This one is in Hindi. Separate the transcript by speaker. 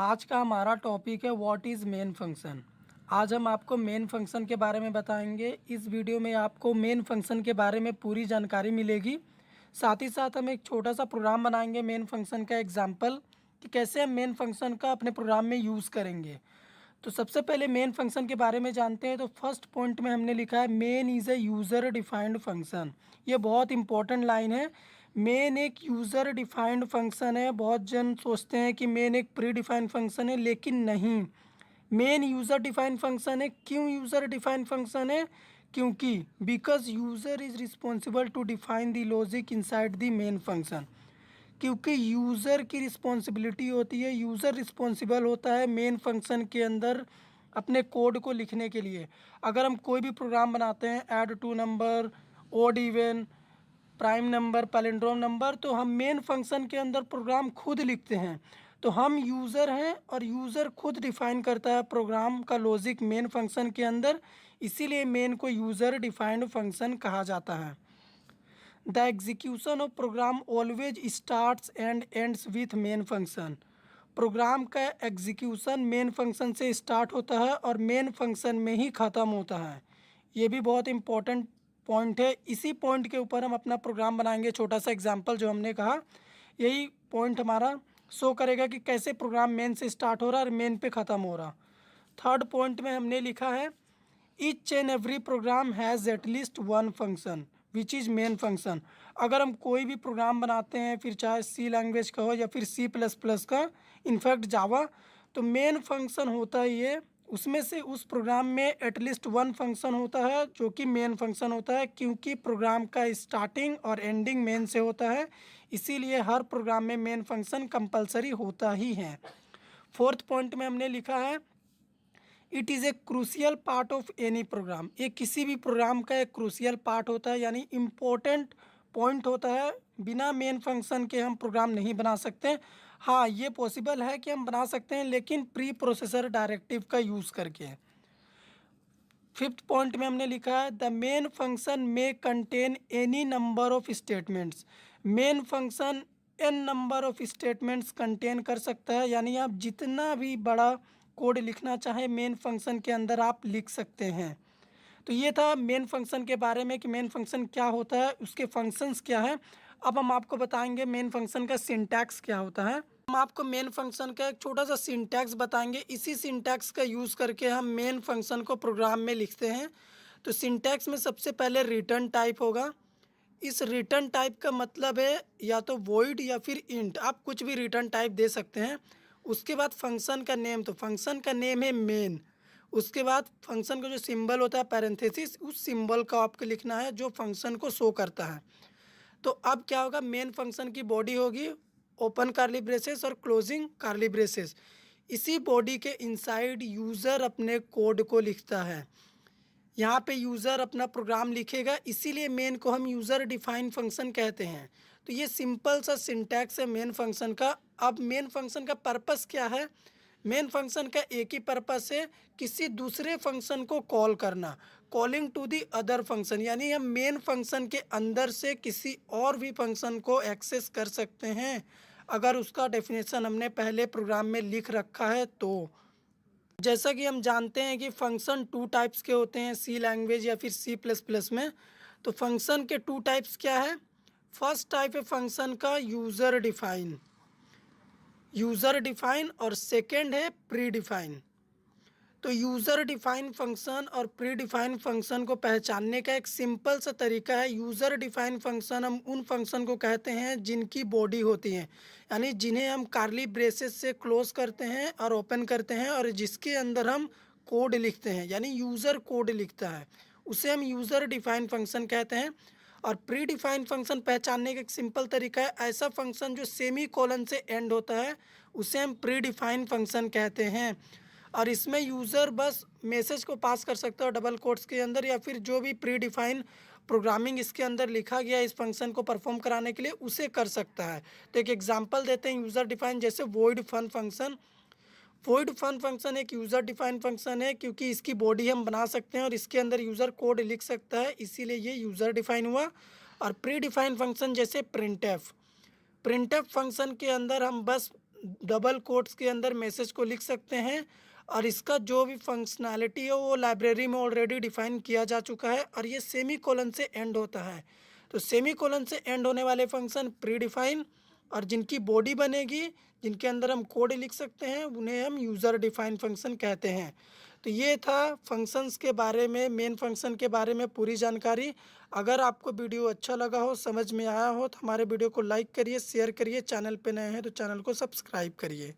Speaker 1: आज का हमारा टॉपिक है व्हाट इज़ मेन फंक्शन। आज हम आपको मेन फंक्शन के बारे में बताएंगे। इस वीडियो में आपको मेन फंक्शन के बारे में पूरी जानकारी मिलेगी। साथ ही साथ हम एक छोटा सा प्रोग्राम बनाएंगे मेन फंक्शन का एग्जाम्पल कि कैसे हम मेन फंक्शन का अपने प्रोग्राम में यूज़ करेंगे। तो सबसे पहले मेन फंक्शन के बारे में जानते हैं। तो फर्स्ट पॉइंट में हमने लिखा है main is a user defined function. ये बहुत इंपॉर्टेंट लाइन है। मेन एक यूज़र डिफाइंड फंक्शन है। बहुत जन सोचते हैं कि मेन एक प्री डिफाइंड फंक्शन है, लेकिन नहीं, मेन यूज़र डिफाइंड फंक्शन है। क्यों यूज़र डिफाइंड फंक्शन है? क्योंकि because user is responsible to define the logic inside the main function. क्योंकि यूज़र की रिस्पॉन्सिबिलिटी होती है, यूज़र रिस्पॉन्सिबल होता है मेन फंक्शन के अंदर अपने कोड को लिखने के लिए। अगर हम कोई भी प्रोग्राम बनाते हैं, add two number, odd even, prime number, palindrome number, तो हम मेन फंक्शन के अंदर प्रोग्राम खुद लिखते हैं। तो हम यूज़र हैं और यूज़र खुद डिफाइन करता है प्रोग्राम का लॉजिक मेन फंक्शन के अंदर। इसीलिए मेन को यूज़र डिफाइंड फंक्शन कहा जाता है। The execution of program always starts and ends with main function. Program का एग्जीक्यूशन मेन फंक्शन से स्टार्ट होता है और मेन फंक्शन में ही ख़त्म होता है। ये भी बहुत इंपॉर्टेंट पॉइंट है। इसी पॉइंट के ऊपर हम अपना प्रोग्राम बनाएंगे। छोटा सा एग्जांपल जो हमने कहा, यही पॉइंट हमारा शो करेगा कि कैसे प्रोग्राम मेन से स्टार्ट हो रहा है और मेन पे ख़त्म हो रहा। थर्ड पॉइंट में हमने लिखा है each and every programme has at least one function which is main function. अगर हम कोई भी प्रोग्राम बनाते हैं, फिर चाहे सी लैंग्वेज का हो या फिर C++ का, इनफैक्ट जावा, तो मेन फंक्शन होता है ये। उसमें से उस प्रोग्राम में एटलीस्ट वन फंक्शन होता है जो कि मेन फंक्शन होता है, क्योंकि प्रोग्राम का स्टार्टिंग और एंडिंग मेन से होता है। इसीलिए हर प्रोग्राम में मेन फंक्शन कंपलसरी होता ही है। फोर्थ पॉइंट में हमने लिखा है it is a crucial part of any program. ये किसी भी प्रोग्राम का एक क्रूशियल पार्ट होता है, यानी इम्पोर्टेंट पॉइंट होता है। बिना मेन फंक्शन के हम प्रोग्राम नहीं बना सकते। हाँ, ये पॉसिबल है कि हम बना सकते हैं, लेकिन प्री प्रोसेसर डायरेक्टिव का यूज़ करके। फिफ्थ पॉइंट में हमने लिखा है द मेन फंक्शन में contain any number of statements. Main function n number of statements contain कर सकता है, यानी आप जितना भी बड़ा कोड लिखना चाहे मेन फंक्शन के अंदर आप लिख सकते हैं। तो ये था मेन फंक्शन के बारे में कि मेन फंक्शन क्या होता है, उसके फंक्शंस क्या है। अब हम आपको बताएंगे मेन फंक्शन का सिंटैक्स क्या होता है। हम आपको मेन फंक्शन का एक छोटा सा सिंटैक्स बताएंगे। इसी सिंटैक्स का यूज़ करके हम मेन फंक्शन को प्रोग्राम में लिखते हैं। तो सिंटैक्स में सबसे पहले रिटर्न टाइप होगा। इस रिटर्न टाइप का मतलब है या तो वॉइड या फिर इंट, आप कुछ भी रिटर्न टाइप दे सकते हैं। उसके बाद फंक्शन का नेम, तो फंक्शन का नेम है मेन। उसके बाद फंक्शन का जो सिंबल होता है पैरेंथेसिस, उस सिंबल का आपको लिखना है जो फंक्शन को शो करता है। तो अब क्या होगा, मेन फंक्शन की बॉडी होगी ओपन कार्ली ब्रेसेस और क्लोजिंग कार्ली ब्रेसेस। इसी बॉडी के इनसाइड यूज़र अपने कोड को लिखता है। यहाँ पे यूज़र अपना प्रोग्राम लिखेगा, इसीलिए मेन को हम यूज़र डिफाइन फंक्शन कहते हैं। तो ये सिंपल सा सिंटैक्स है मेन फंक्शन का। अब मेन फंक्शन का पर्पस क्या है? मेन फंक्शन का एक ही पर्पस है, किसी दूसरे फंक्शन को कॉल करना, calling to the other function. यानी हम मेन फंक्शन के अंदर से किसी और भी फंक्शन को एक्सेस कर सकते हैं, अगर उसका डेफिनेशन हमने पहले प्रोग्राम में लिख रखा है तो। जैसा कि हम जानते हैं कि फंक्शन टू टाइप्स के होते हैं सी लैंग्वेज या फिर C++ में। तो फंक्शन के टू टाइप्स क्या है? फर्स्ट टाइप है फंक्शन का यूज़र डिफाइन और सेकंड है प्री डिफाइन। तो यूज़र डिफाइन फंक्शन और प्री डिफाइन फंक्शन को पहचानने का एक सिंपल सा तरीका है। यूज़र डिफाइन फंक्शन हम उन फंक्शन को कहते हैं जिनकी बॉडी होती है, यानी जिन्हें हम कार्ली ब्रेसेस से क्लोज करते हैं और ओपन करते हैं और जिसके अंदर हम कोड लिखते हैं, यानी यूज़र कोड लिखता है, उसे हम यूज़र डिफाइन फंक्शन कहते हैं। और प्री डिफाइन फंक्शन पहचानने का एक सिंपल तरीका है, ऐसा फंक्शन जो सेमी कोलन से एंड होता है उसे हम प्री डिफाइन फंक्शन कहते हैं। और इसमें यूज़र बस मैसेज को पास कर सकता है डबल कोट्स के अंदर, या फिर जो भी प्री डिफाइन प्रोग्रामिंग इसके अंदर लिखा गया इस फंक्शन को परफॉर्म कराने के लिए उसे कर सकता है। तो एक एग्जांपल देते हैं यूज़र डिफाइन, जैसे void fun function. Void fun function एक यूज़र डिफाइन फंक्शन है, क्योंकि इसकी बॉडी हम बना सकते हैं और इसके अंदर यूज़र कोड लिख सकता है, इसीलिए ये यूज़र डिफाइन हुआ। और प्री डिफाइन फंक्शन जैसे प्रिंटफ फंक्शन के अंदर हम बस डबल कोट्स के अंदर मैसेज को लिख सकते हैं और इसका जो भी फंक्शनैलिटी है वो लाइब्रेरी में ऑलरेडी डिफाइन किया जा चुका है और ये सेमी कोलन से एंड होता है। तो सेमी कोलन से एंड होने वाले फंक्शन प्री डिफाइन और जिनकी बॉडी बनेगी, जिनके अंदर हम कोड लिख सकते हैं, उन्हें हम यूज़र डिफाइन फंक्शन कहते हैं। तो ये था फंक्शंस के बारे में, मेन फंक्शन के बारे में पूरी जानकारी। अगर आपको वीडियो अच्छा लगा हो, समझ में आया हो तो हमारे वीडियो को लाइक करिए, शेयर करिए, चैनल पे नए हैं तो चैनल को सब्सक्राइब करिए।